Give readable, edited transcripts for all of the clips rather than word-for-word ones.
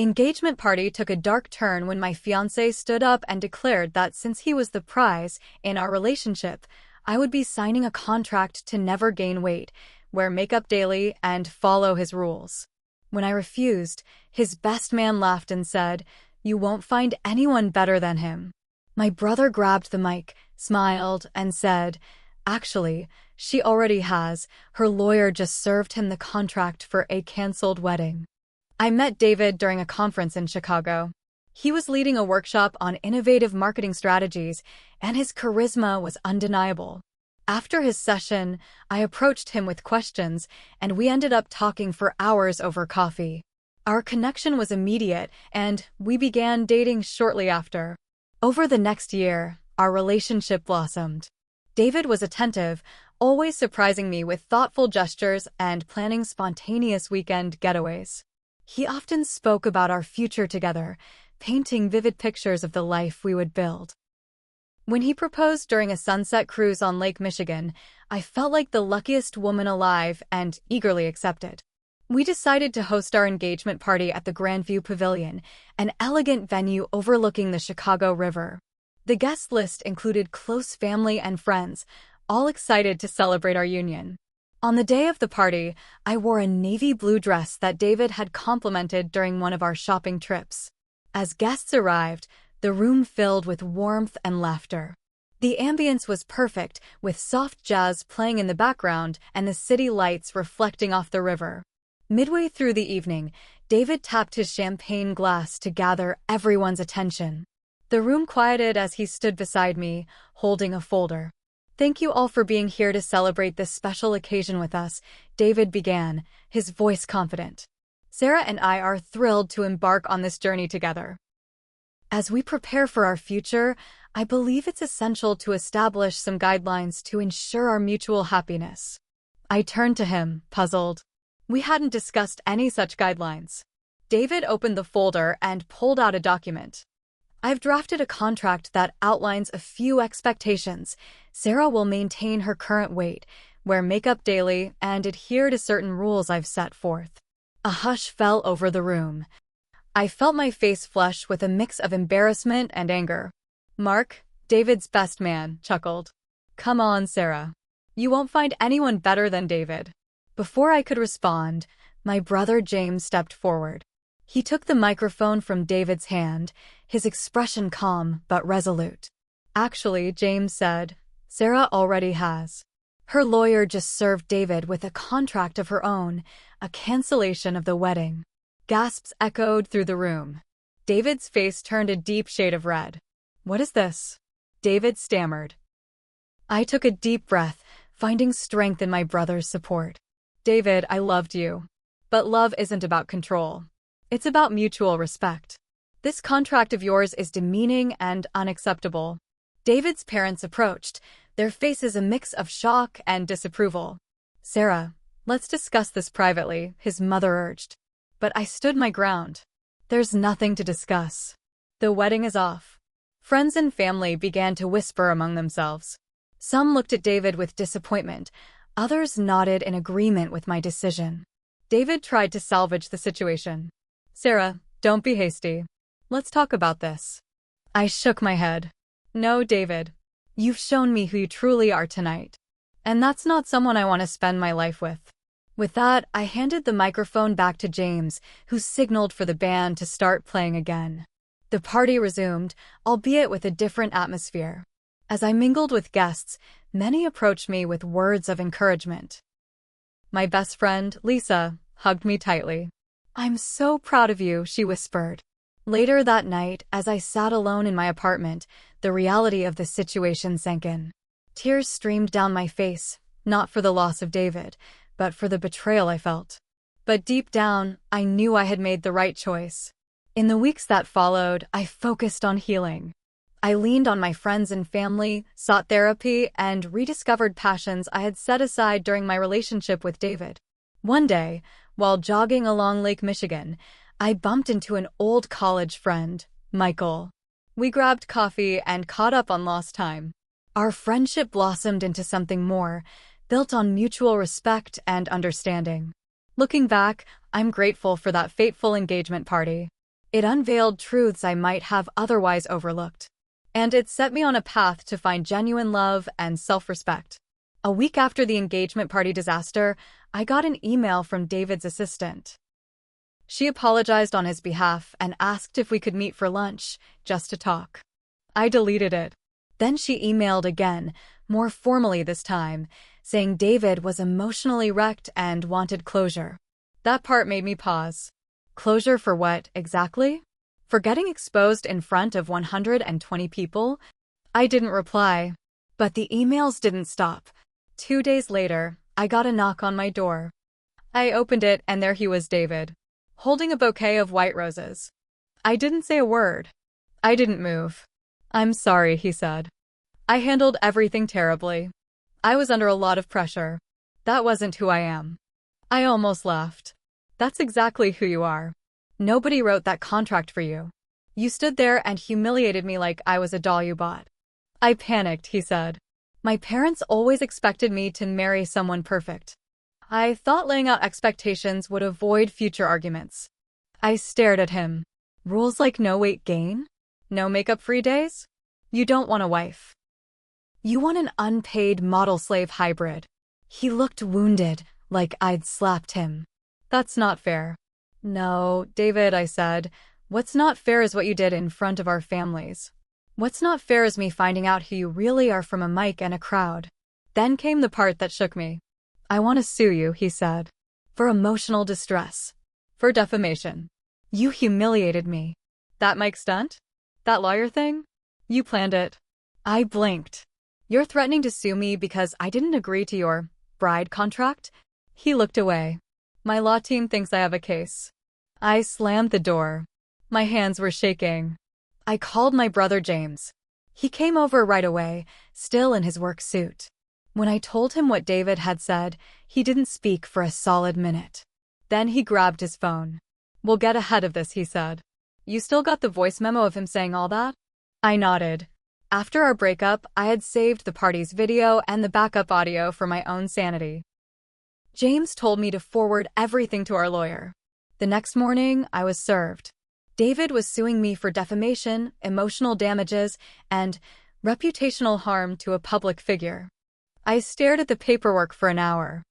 Engagement party took a dark turn when my fiancé stood up and declared that since he was the prize in our relationship, I would be signing a contract to never gain weight, wear makeup daily, and follow his rules. When I refused, his best man laughed and said, "You won't find anyone better than him." My brother grabbed the mic, smiled, and said, "Actually, she already has. Her lawyer just served him the contract for a canceled wedding." I met David during a conference in Chicago. He was leading a workshop on innovative marketing strategies, and his charisma was undeniable. After his session, I approached him with questions, and we ended up talking for hours over coffee. Our connection was immediate, and we began dating shortly after. Over the next year, our relationship blossomed. David was attentive, always surprising me with thoughtful gestures and planning spontaneous weekend getaways. He often spoke about our future together, painting vivid pictures of the life we would build. When he proposed during a sunset cruise on Lake Michigan, I felt like the luckiest woman alive and eagerly accepted. We decided to host our engagement party at the Grandview Pavilion, an elegant venue overlooking the Chicago River. The guest list included close family and friends, all excited to celebrate our union. On the day of the party, I wore a navy blue dress that David had complimented during one of our shopping trips. As guests arrived, the room filled with warmth and laughter. The ambience was perfect, with soft jazz playing in the background and the city lights reflecting off the river. Midway through the evening, David tapped his champagne glass to gather everyone's attention. The room quieted as he stood beside me, holding a folder. "Thank you all for being here to celebrate this special occasion with us," David began, his voice confident. "Sarah and I are thrilled to embark on this journey together. As we prepare for our future, I believe it's essential to establish some guidelines to ensure our mutual happiness." I turned to him, puzzled. We hadn't discussed any such guidelines. David opened the folder and pulled out a document. "I've drafted a contract that outlines a few expectations. Sarah will maintain her current weight, wear makeup daily, and adhere to certain rules I've set forth." A hush fell over the room. I felt my face flush with a mix of embarrassment and anger. "Mark," David's best man, chuckled. "Come on, Sarah. You won't find anyone better than David." Before I could respond, my brother James stepped forward. He took the microphone from David's hand, his expression calm but resolute. "Actually," James said, "Sarah already has. Her lawyer just served David with a contract of her own, a cancellation of the wedding." Gasps echoed through the room. David's face turned a deep shade of red. "What is this?" David stammered. I took a deep breath, finding strength in my brother's support. "David, I loved you. But love isn't about control. It's about mutual respect. This contract of yours is demeaning and unacceptable." David's parents approached, their faces a mix of shock and disapproval. "Sarah, let's discuss this privately," his mother urged. But I stood my ground. "There's nothing to discuss. The wedding is off." Friends and family began to whisper among themselves. Some looked at David with disappointment, others nodded in agreement with my decision. David tried to salvage the situation. "Sarah, don't be hasty. Let's talk about this." I shook my head. "No, David. You've shown me who you truly are tonight. And that's not someone I want to spend my life with." With that, I handed the microphone back to James, who signaled for the band to start playing again. The party resumed, albeit with a different atmosphere. As I mingled with guests, many approached me with words of encouragement. My best friend, Lisa, hugged me tightly. "I'm so proud of you," she whispered. Later that night, as I sat alone in my apartment, the reality of the situation sank in. Tears streamed down my face, not for the loss of David, but for the betrayal I felt. But deep down, I knew I had made the right choice. In the weeks that followed, I focused on healing. I leaned on my friends and family, sought therapy, and rediscovered passions I had set aside during my relationship with David. One day, while jogging along Lake Michigan, I bumped into an old college friend, Michael. We grabbed coffee and caught up on lost time. Our friendship blossomed into something more, built on mutual respect and understanding. Looking back, I'm grateful for that fateful engagement party. It unveiled truths I might have otherwise overlooked. And it set me on a path to find genuine love and self-respect. A week after the engagement party disaster, I got an email from David's assistant. She apologized on his behalf and asked if we could meet for lunch, just to talk. I deleted it. Then she emailed again, more formally this time, saying David was emotionally wrecked and wanted closure. That part made me pause. Closure for what, exactly? For getting exposed in front of 120 people? I didn't reply. But the emails didn't stop. 2 days later, I got a knock on my door. I opened it and there he was, David, holding a bouquet of white roses. I didn't say a word. I didn't move. "I'm sorry," he said. "I handled everything terribly. I was under a lot of pressure. That wasn't who I am." I almost laughed. "That's exactly who you are. Nobody wrote that contract for you. You stood there and humiliated me like I was a doll you bought." I panicked, he said. "My parents always expected me to marry someone perfect. I thought laying out expectations would avoid future arguments." I stared at him. "Rules like no weight gain? No makeup-free days? You don't want a wife. You want an unpaid model-slave hybrid." He looked wounded, like I'd slapped him. "That's not fair." "No, David," I said. "What's not fair is what you did in front of our families. What's not fair is me finding out who you really are from a mic and a crowd." Then came the part that shook me. "I want to sue you," he said. "For emotional distress. For defamation. You humiliated me. That mic stunt? That lawyer thing? You planned it." I blinked. "You're threatening to sue me because I didn't agree to your bride contract?" He looked away. "My law team thinks I have a case." I slammed the door. My hands were shaking. I called my brother James. He came over right away, still in his work suit. When I told him what David had said, he didn't speak for a solid minute. Then he grabbed his phone. "We'll get ahead of this," he said. "You still got the voice memo of him saying all that?" I nodded. After our breakup, I had saved the party's video and the backup audio for my own sanity. James told me to forward everything to our lawyer. The next morning, I was served. David was suing me for defamation, emotional damages, and reputational harm to a public figure. I stared at the paperwork for an hour.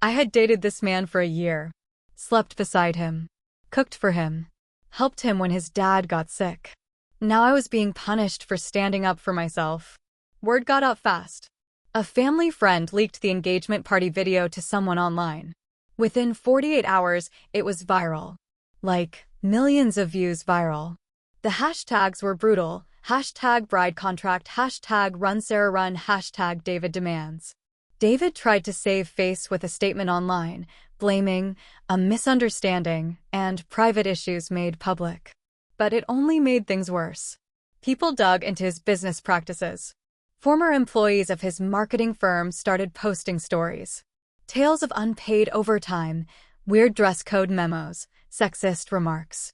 I had dated this man for a year, slept beside him, cooked for him, helped him when his dad got sick. Now I was being punished for standing up for myself. Word got out fast. A family friend leaked the engagement party video to someone online. Within 48 hours, it was viral. Like, millions of views viral. The hashtags were brutal. #bridecontract, #runsarah run, #DavidDemands. David tried to save face with a statement online, blaming a misunderstanding and private issues made public. But it only made things worse. People dug into his business practices. Former employees of his marketing firm started posting stories. Tales of unpaid overtime, weird dress code memos, sexist remarks.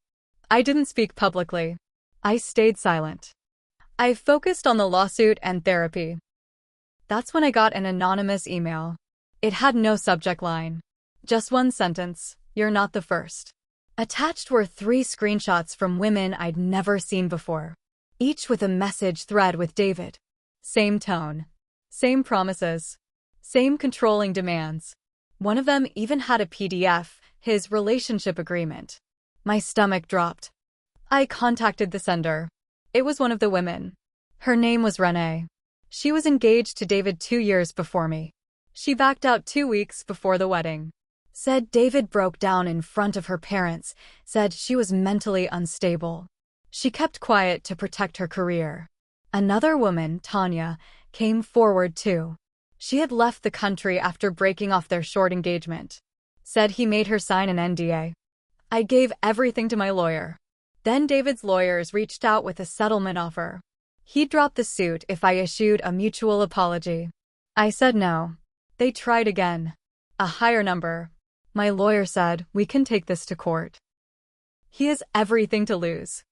I didn't speak publicly. I stayed silent. I focused on the lawsuit and therapy. That's when I got an anonymous email. It had no subject line. Just one sentence: "You're not the first." Attached were 3 screenshots from women I'd never seen before, each with a message thread with David. Same tone. Same promises. Same controlling demands. One of them even had a PDF, his relationship agreement. My stomach dropped. I contacted the sender. It was one of the women. Her name was Renee. She was engaged to David 2 years before me. She backed out 2 weeks before the wedding. Said David broke down in front of her parents, said she was mentally unstable. She kept quiet to protect her career. Another woman, Tanya, came forward too. She had left the country after breaking off their short engagement. Said he made her sign an NDA. I gave everything to my lawyer. Then David's lawyers reached out with a settlement offer. He'd drop the suit if I issued a mutual apology. I said no. They tried again. A higher number. My lawyer said, "We can take this to court." He has everything to lose.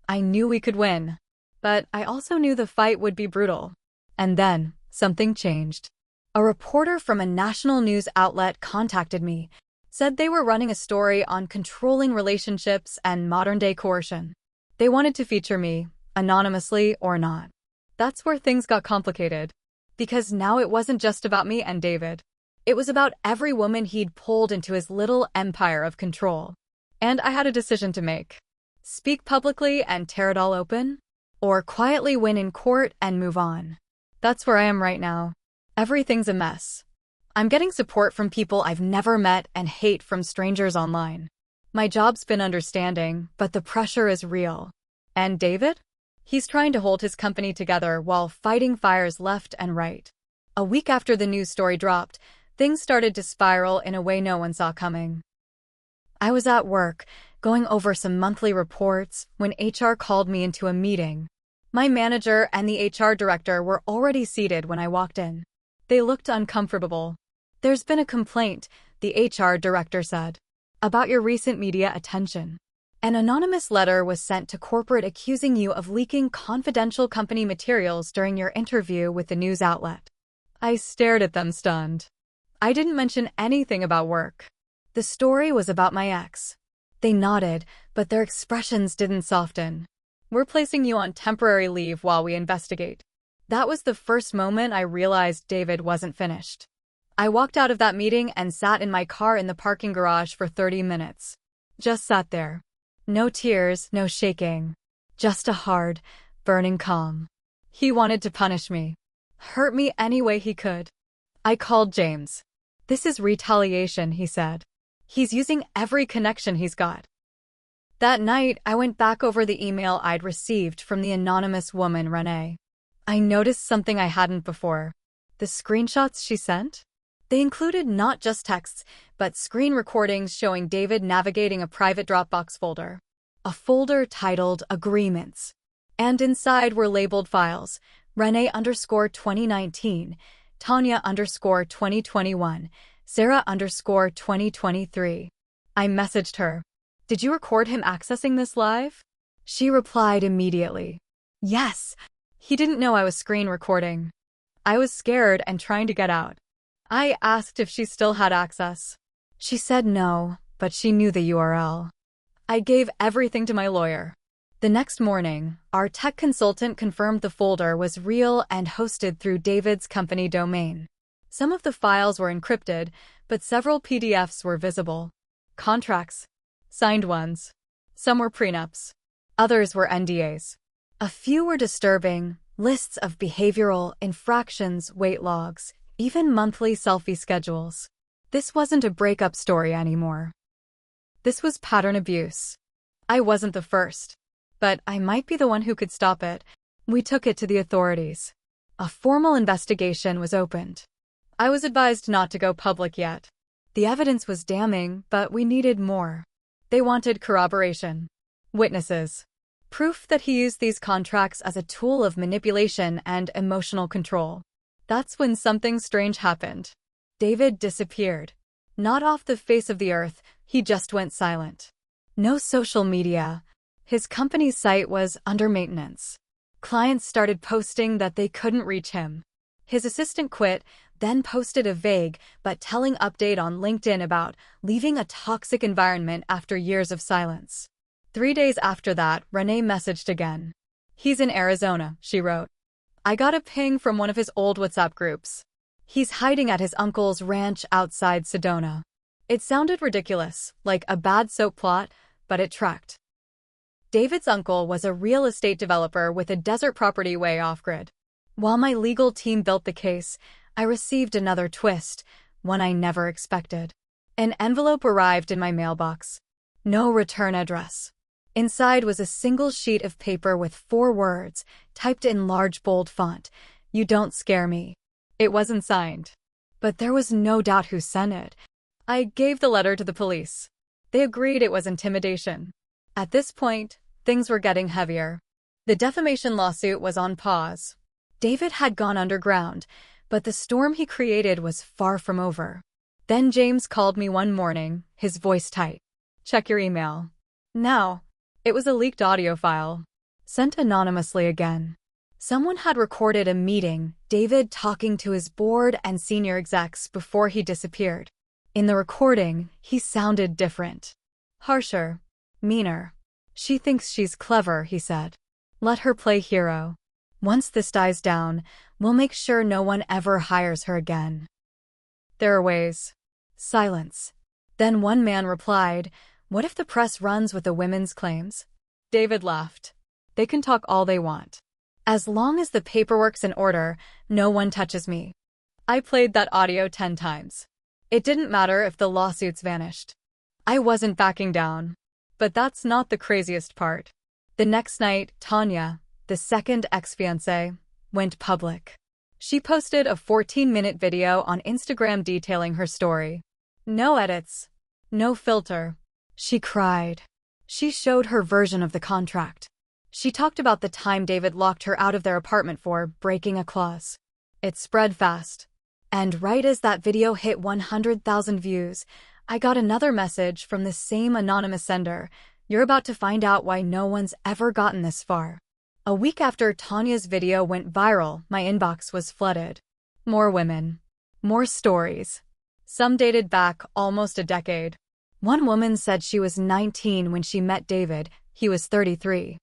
I knew we could win. But I also knew the fight would be brutal. And then, something changed. A reporter from a national news outlet contacted me, Said they were running a story on controlling relationships and modern-day coercion. They wanted to feature me, anonymously or not. That's where things got complicated. Because now it wasn't just about me and David. It was about every woman he'd pulled into his little empire of control. And I had a decision to make. Speak publicly and tear it all open? Or quietly win in court and move on? That's where I am right now. Everything's a mess. I'm getting support from people I've never met and hate from strangers online. My job's been understanding, but the pressure is real. And David? He's trying to hold his company together while fighting fires left and right. A week after the news story dropped, things started to spiral in a way no one saw coming. I was at work, going over some monthly reports, when HR called me into a meeting. My manager and the HR director were already seated when I walked in. They looked uncomfortable. There's been a complaint, the HR director said, about your recent media attention. An anonymous letter was sent to corporate accusing you of leaking confidential company materials during your interview with the news outlet. I stared at them stunned. I didn't mention anything about work. The story was about my ex. They nodded, but their expressions didn't soften. We're placing you on temporary leave while we investigate. That was the first moment I realized David wasn't finished. I walked out of that meeting and sat in my car in the parking garage for 30 minutes. Just sat there. No tears, no shaking. Just a hard, burning calm. He wanted to punish me. Hurt me any way he could. I called James. This is retaliation, he said. He's using every connection he's got. That night, I went back over the email I'd received from the anonymous woman, Renee. I noticed something I hadn't before. The screenshots she sent? They included not just texts, but screen recordings showing David navigating a private Dropbox folder. A folder titled Agreements. And inside were labeled files, Renee_2019, Tanya_2021, Sarah_2023. I messaged her. Did you record him accessing this live? She replied immediately. Yes. He didn't know I was screen recording. I was scared and trying to get out. I asked if she still had access. She said no, but she knew the URL. I gave everything to my lawyer. The next morning, our tech consultant confirmed the folder was real and hosted through David's company domain. Some of the files were encrypted, but several PDFs were visible. Contracts. Signed ones. Some were prenups. Others were NDAs. A few were disturbing, lists of behavioral infractions, weight logs, even monthly selfie schedules. This wasn't a breakup story anymore. This was pattern abuse. I wasn't the first, but I might be the one who could stop it. We took it to the authorities. A formal investigation was opened. I was advised not to go public yet. The evidence was damning, but we needed more. They wanted corroboration. Witnesses. Proof that he used these contracts as a tool of manipulation and emotional control. That's when something strange happened. David disappeared. Not off the face of the earth, he just went silent. No social media. His company's site was under maintenance. Clients started posting that they couldn't reach him. His assistant quit, then posted a vague but telling update on LinkedIn about leaving a toxic environment after years of silence. 3 days after that, Renee messaged again. He's in Arizona, she wrote. I got a ping from one of his old WhatsApp groups. He's hiding at his uncle's ranch outside Sedona. It sounded ridiculous, like a bad soap plot, but it tracked. David's uncle was a real estate developer with a desert property way off-grid. While my legal team built the case, I received another twist, one I never expected. An envelope arrived in my mailbox. No return address. Inside was a single sheet of paper with 4 words, typed in large bold font. You don't scare me. It wasn't signed. But there was no doubt who sent it. I gave the letter to the police. They agreed it was intimidation. At this point, things were getting heavier. The defamation lawsuit was on pause. David had gone underground, but the storm he created was far from over. Then James called me one morning, his voice tight. Check your email. Now. It was a leaked audio file. Sent anonymously again. Someone had recorded a meeting, David talking to his board and senior execs before he disappeared. In the recording, he sounded different. Harsher. Meaner. She thinks she's clever, he said. Let her play hero. Once this dies down, we'll make sure no one ever hires her again. There are ways. Silence. Then one man replied, "What if the press runs with the women's claims?" David laughed. They can talk all they want. As long as the paperwork's in order, no one touches me. I played that audio 10 times. It didn't matter if the lawsuits vanished. I wasn't backing down. But that's not the craziest part. The next night, Tanya, the second ex-fiancé, went public. She posted a 14-minute video on Instagram detailing her story. No edits. No filter. She cried. She showed her version of the contract. She talked about the time David locked her out of their apartment for breaking a clause. It spread fast. And right as that video hit 100,000 views, I got another message from the same anonymous sender. "You're about to find out why no one's ever gotten this far." A week after Tanya's video went viral, my inbox was flooded. More women. More stories. Some dated back almost a decade. One woman said she was 19 when she met David. He was 33.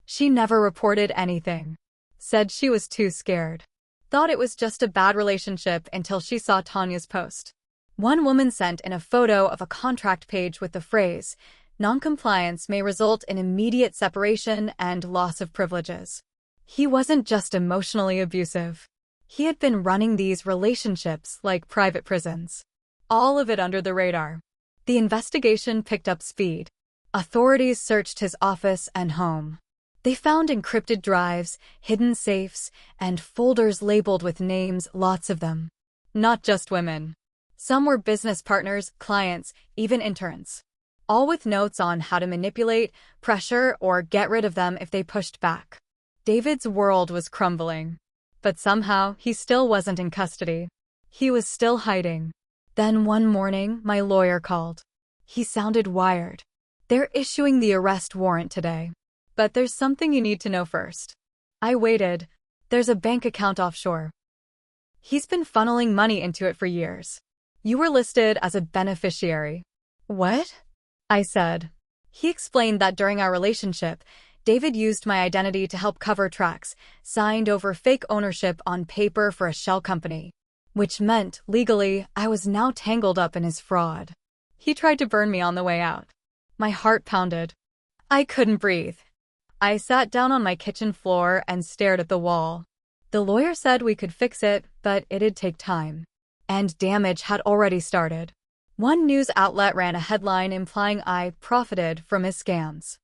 She never reported anything. Said she was too scared. Thought it was just a bad relationship until she saw Tanya's post. One woman sent in a photo of a contract page with the phrase, "Non-compliance may result in immediate separation and loss of privileges." He wasn't just emotionally abusive. He had been running these relationships like private prisons. All of it under the radar. The investigation picked up speed. Authorities searched his office and home. They found encrypted drives, hidden safes, and folders labeled with names, lots of them. Not just women. Some were business partners, clients, even interns. All with notes on how to manipulate, pressure, or get rid of them if they pushed back. David's world was crumbling. But somehow, he still wasn't in custody. He was still hiding. Then one morning, my lawyer called. He sounded wired. "They're issuing the arrest warrant today. But there's something you need to know first." I waited. "There's a bank account offshore. He's been funneling money into it for years. You were listed as a beneficiary." "What?" I said. He explained that during our relationship, David used my identity to help cover tracks, signed over fake ownership on paper for a shell company. Which meant, legally, I was now tangled up in his fraud. He tried to burn me on the way out. My heart pounded. I couldn't breathe. I sat down on my kitchen floor and stared at the wall. The lawyer said we could fix it, but it'd take time. And damage had already started. One news outlet ran a headline implying I profited from his scams.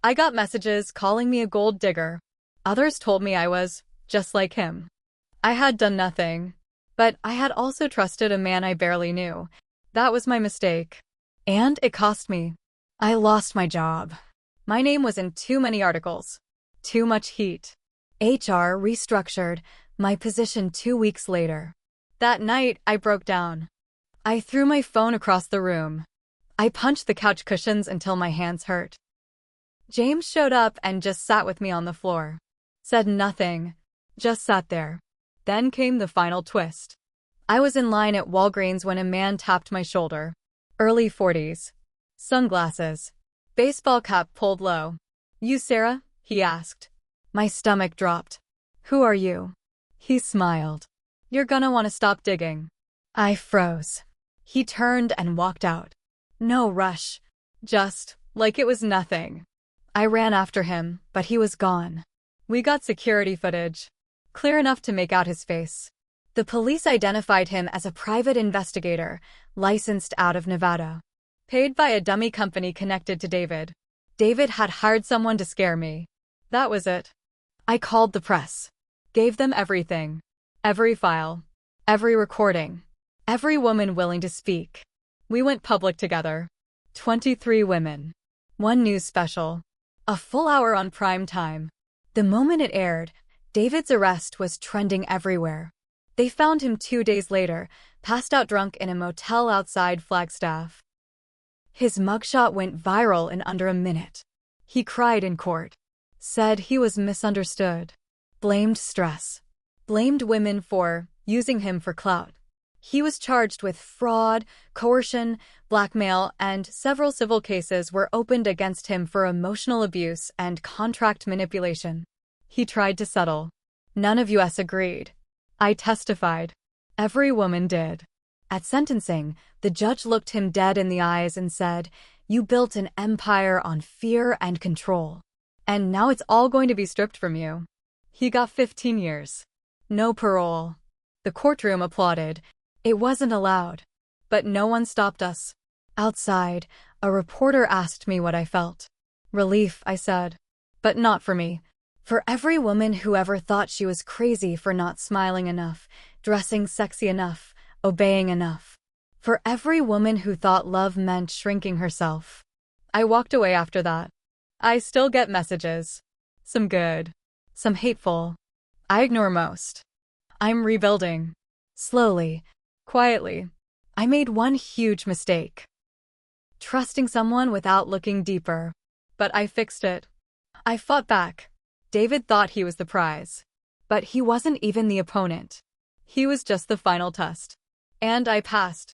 I got messages calling me a gold digger. Others told me I was just like him. I had done nothing. But I had also trusted a man I barely knew. That was my mistake. And it cost me. I lost my job. My name was in too many articles. Too much heat. HR restructured my position 2 weeks later. That night, I broke down. I threw my phone across the room. I punched the couch cushions until my hands hurt. James showed up and just sat with me on the floor. Said nothing. Just sat there. Then came the final twist. I was in line at Walgreens when a man tapped my shoulder. Early 40s. Sunglasses. Baseball cap pulled low. "You Sarah?" he asked. My stomach dropped. "Who are you?" He smiled. "You're gonna want to stop digging." I froze. He turned and walked out. No rush. Just like it was nothing. I ran after him, but he was gone. We got security footage. Clear enough to make out his face. The police identified him as a private investigator, licensed out of Nevada. Paid by a dummy company connected to David. David had hired someone to scare me. That was it. I called the press. Gave them everything. Every file. Every recording. Every woman willing to speak. We went public together. 23 women. One news special. A full hour on prime time. The moment it aired, David's arrest was trending everywhere. They found him 2 days later, passed out drunk in a motel outside Flagstaff. His mugshot went viral in under a minute. He cried in court. Said he was misunderstood. Blamed stress. Blamed women for using him for clout. He was charged with fraud, coercion, blackmail, and several civil cases were opened against him for emotional abuse and contract manipulation. He tried to settle. None of us agreed. I testified. Every woman did. At sentencing, the judge looked him dead in the eyes and said, "You built an empire on fear and control. And now it's all going to be stripped from you." He got 15 years. No parole. The courtroom applauded. It wasn't allowed. But no one stopped us. Outside, a reporter asked me what I felt. Relief, I said. But not for me. For every woman who ever thought she was crazy for not smiling enough, dressing sexy enough, obeying enough. For every woman who thought love meant shrinking herself. I walked away after that. I still get messages. Some good. Some hateful. I ignore most. I'm rebuilding. Slowly. Quietly. I made one huge mistake. Trusting someone without looking deeper. But I fixed it. I fought back. David thought he was the prize. But he wasn't even the opponent. He was just the final test. And I passed.